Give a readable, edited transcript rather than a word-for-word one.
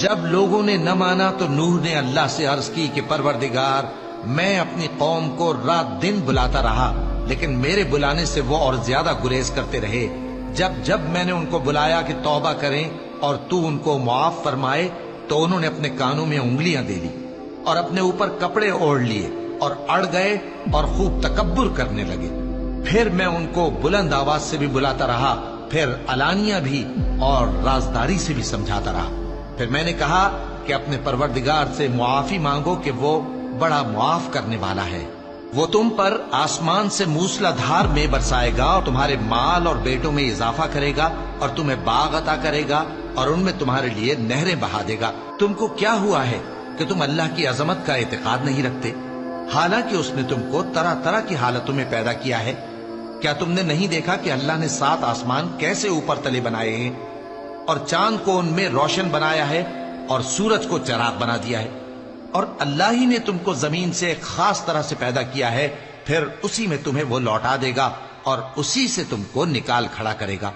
جب لوگوں نے نہ مانا تو نوح نے اللہ سے عرض کی کہ پروردگار، میں اپنی قوم کو رات دن بلاتا رہا، لیکن میرے بلانے سے وہ اور زیادہ گریز کرتے رہے۔ جب میں نے ان کو بلایا کہ توبہ کریں اور تو ان کو معاف فرمائے، تو انہوں نے اپنے کانوں میں انگلیاں دے لی اور اپنے اوپر کپڑے اوڑھ لیے اور اڑ گئے اور خوب تکبر کرنے لگے۔ پھر میں ان کو بلند آواز سے بھی بلاتا رہا، پھر علانیہ بھی اور رازداری سے بھی سمجھاتا رہا۔ پھر میں نے کہا کہ اپنے پروردگار سے معافی مانگو کہ وہ بڑا معاف کرنے والا ہے۔ وہ تم پر آسمان سے موسلا دھار میں برسائے گا اور تمہارے مال اور بیٹوں میں اضافہ کرے گا اور تمہیں باغ عطا کرے گا اور ان میں تمہارے لیے نہریں بہا دے گا۔ تم کو کیا ہوا ہے کہ تم اللہ کی عظمت کا اعتقاد نہیں رکھتے، حالانکہ اس نے تم کو طرح طرح کی حالتوں میں پیدا کیا ہے؟ کیا تم نے نہیں دیکھا کہ اللہ نے 7 آسمان کیسے اوپر تلے بنائے ہیں اور چاند کو ان میں روشن بنایا ہے اور سورج کو چراغ بنا دیا ہے؟ اور اللہ ہی نے تم کو زمین سے ایک خاص طرح سے پیدا کیا ہے، پھر اسی میں تمہیں وہ لوٹا دے گا اور اسی سے تم کو نکال کھڑا کرے گا۔